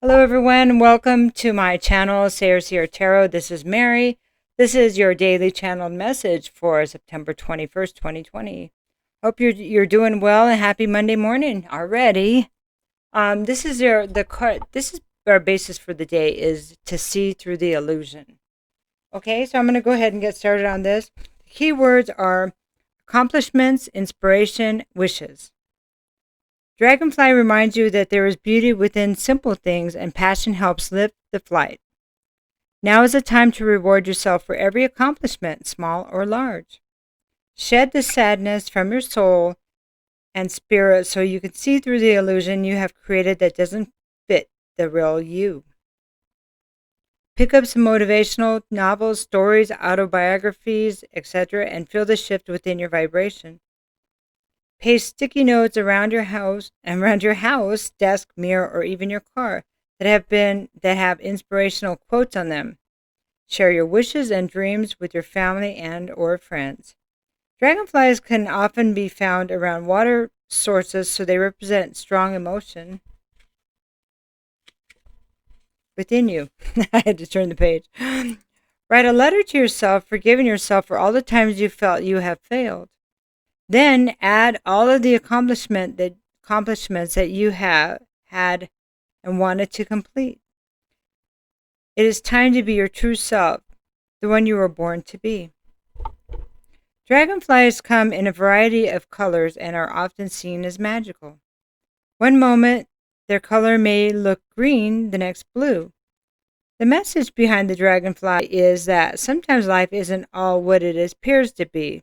Hello everyone, welcome to my channel, Sayers Here Tarot. This is Mary. This is your daily channeled message for September 21st, 2020. Hope you're doing well and happy Monday morning already. This is our basis for the day is to see through the illusion. Okay, so I'm going to go ahead and get started on this. The key words are accomplishments, inspiration, wishes. Dragonfly reminds you that there is beauty within simple things and passion helps lift the flight. Now is the time to reward yourself for every accomplishment, small or large. Shed the sadness from your soul and spirit so you can see through the illusion you have created that doesn't fit the real you. Pick up some motivational novels, stories, autobiographies, etc., and feel the shift within your vibration. Paste sticky notes around your house, desk, mirror, or even your car that have inspirational quotes on them. Share your wishes and dreams with your family and or friends. Dragonflies can often be found around water sources, so they represent strong emotion within you. I had to turn the page. Write a letter to yourself, forgiving yourself for all the times you felt you have failed. Then add all of the accomplishments that you have had and wanted to complete. It is time to be your true self, the one you were born to be. Dragonflies come in a variety of colors and are often seen as magical. One moment, their color may look green, the next blue. The message behind the dragonfly is that sometimes life isn't all what it appears to be.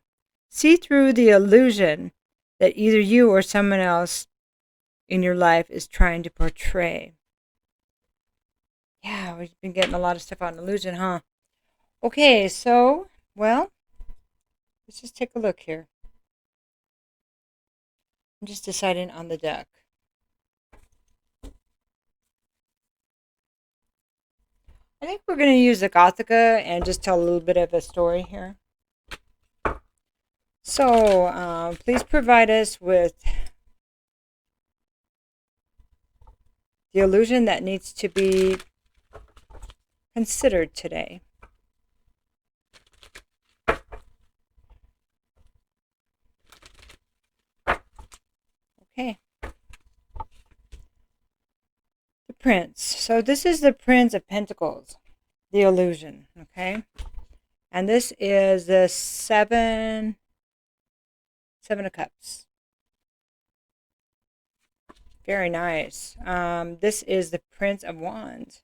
See through the illusion that either you or someone else in your life is trying to portray. Yeah, we've been getting a lot of stuff on illusion, huh? Okay, so, well, let's just take a look here. I'm just deciding on the deck. I think we're going to use the Gothica and just tell a little bit of a story here. So, please provide us with the illusion that needs to be considered today. Okay. The Prince. So this is the Prince of Pentacles, the illusion, okay? And this is the Seven of Cups. Very nice. This is the Prince of Wands.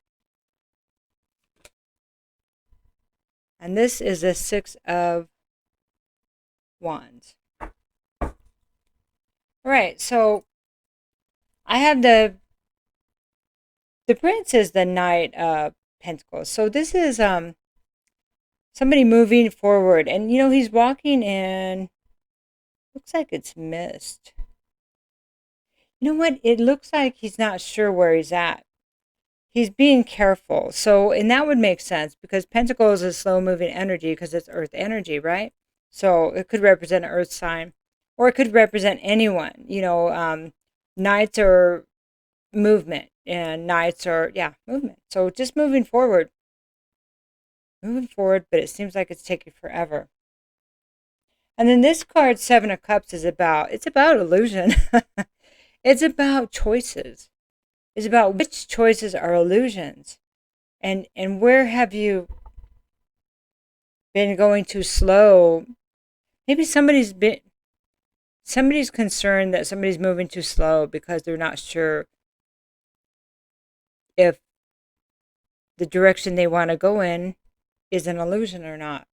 And this is the Six of Wands. All right, so I have the Prince is the Knight of Pentacles. So this is somebody moving forward. And, you know, he's walking in, looks like it's mist. You know what? It looks like he's not sure where he's at. He's being careful. So, and that would make sense because Pentacles is slow moving energy because it's earth energy, right? So it could represent an earth sign or it could represent anyone. You know, Knights are movement and Knights are, movement. So just moving forward. Moving forward, but it seems like it's taking forever. And then this card, Seven of Cups, it's about illusion. It's about choices. It's about which choices are illusions. And where have you been going too slow? Maybe somebody's concerned that somebody's moving too slow because they're not sure if the direction they want to go in is an illusion or not.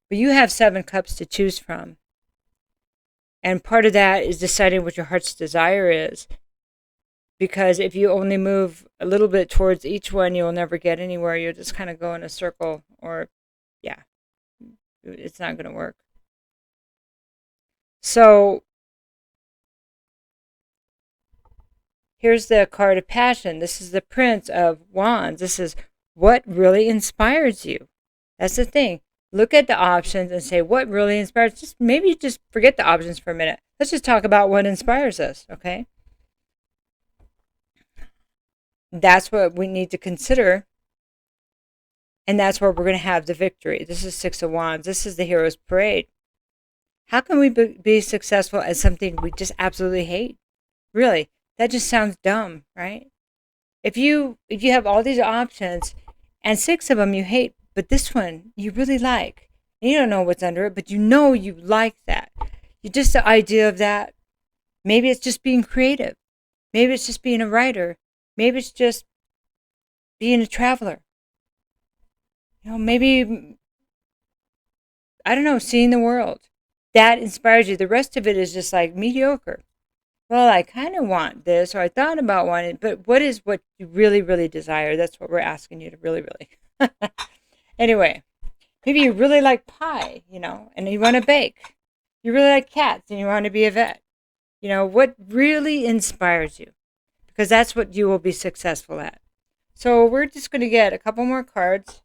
But you have 7 cups to choose from. And part of that is deciding what your heart's desire is. Because if you only move a little bit towards each one, you'll never get anywhere. You'll just kind of go in a circle or, it's not going to work. So, here's the card of passion. This is the Prince of Wands. This is what really inspires you. That's the thing. Look at the options and say, what really inspires? Maybe just forget the options for a minute. Let's just talk about what inspires us, okay? That's what we need to consider. And that's where we're going to have the victory. This is Six of Wands. This is the Hero's Parade. How can we be successful at something we just absolutely hate? Really, that just sounds dumb, right? If you have all these options and 6 of them you hate, but this one you really like, and you don't know what's under it, but you know you like that. You just the idea of that. Maybe it's just being creative. Maybe it's just being a writer. Maybe it's just being a traveler. Maybe, I don't know, seeing the world. That inspires you. The rest of it is just like mediocre. Well, I kind of want this, or I thought about wanting, but what is what you really, really desire? That's what we're asking you to really, really. Anyway, maybe you really like pie, and you want to bake. You really like cats and you want to be a vet. What really inspires you? Because that's what you will be successful at. So we're just going to get a couple more cards.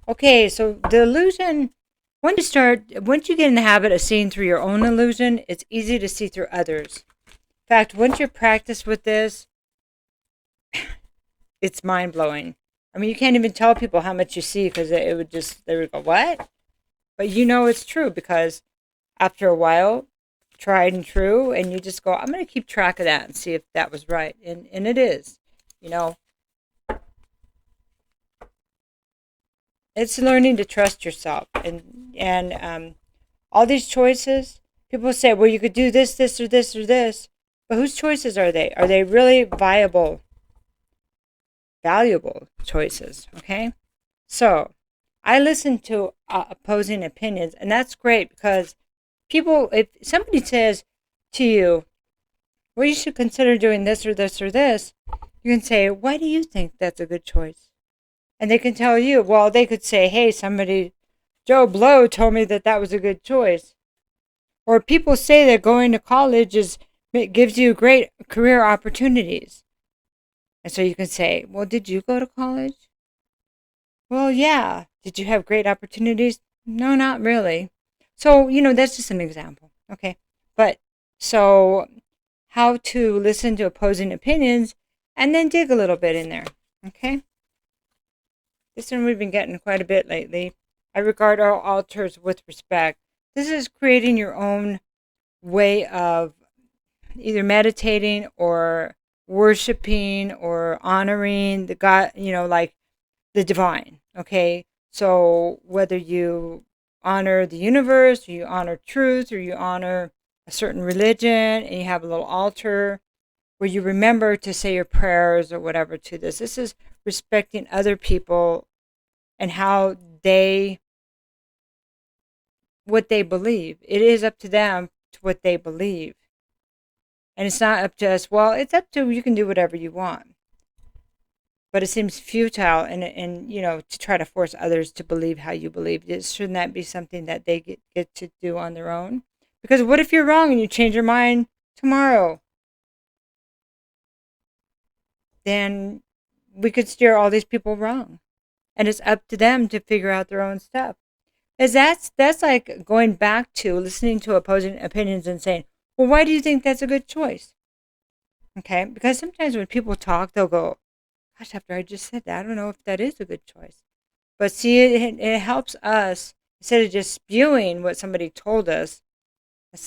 Okay, so the illusion, once you get in the habit of seeing through your own illusion, it's easy to see through others. In fact, once you practice with this, it's mind-blowing. I mean, you can't even tell people how much you see because they would go, what? But it's true because after a while, tried and true, and you just go, I'm going to keep track of that and see if that was right. And it is, It's learning to trust yourself. And all these choices, people say, well, you could do this, this, or this, or this. But whose choices are they? Are they really valuable choices? Okay? So, I listen to opposing opinions, and that's great because if somebody says to you, well, you should consider doing this or this or this, you can say, why do you think that's a good choice? And they can tell you, well, they could say, hey, Joe Blow told me that was a good choice. Or people say that going to college gives you great career opportunities. And so you can say, well, did you go to college? Well, yeah. Did you have great opportunities? No, not really. So, that's just an example. Okay. But so how to listen to opposing opinions and then dig a little bit in there. Okay. This one we've been getting quite a bit lately. I regard all altars with respect. This is creating your own way of either meditating or worshiping or honoring the God, like the divine. Okay. So whether you honor the universe, or you honor truth, or you honor a certain religion, and you have a little altar where you remember to say your prayers or whatever to this. This is respecting other people and what they believe. It is up to them to what they believe. And it's not up to us. Well, it's up to, you can do whatever you want. But it seems futile and to try to force others to believe how you believe. Shouldn't that be something that they get to do on their own? Because what if you're wrong and you change your mind tomorrow? Then we could steer all these people wrong. And it's up to them to figure out their own stuff. That's like going back to listening to opposing opinions and saying, well, why do you think that's a good choice? Okay, because sometimes when people talk, they'll go, gosh, after I just said that, I don't know if that is a good choice. But see, it helps us, instead of just spewing what somebody told us,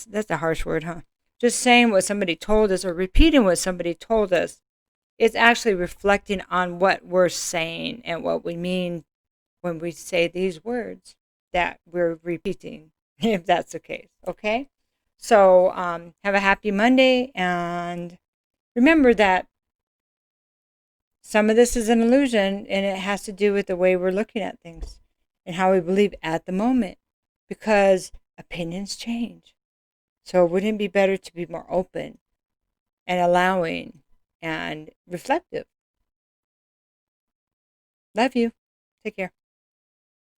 that's a harsh word, huh? Just saying what somebody told us or repeating what somebody told us, it's actually reflecting on what we're saying and what we mean when we say these words that we're repeating, if that's the case, okay? So have a happy Monday, and remember that some of this is an illusion, and it has to do with the way we're looking at things and how we believe at the moment, because opinions change. So wouldn't it be better to be more open and allowing and reflective? Love you. Take care.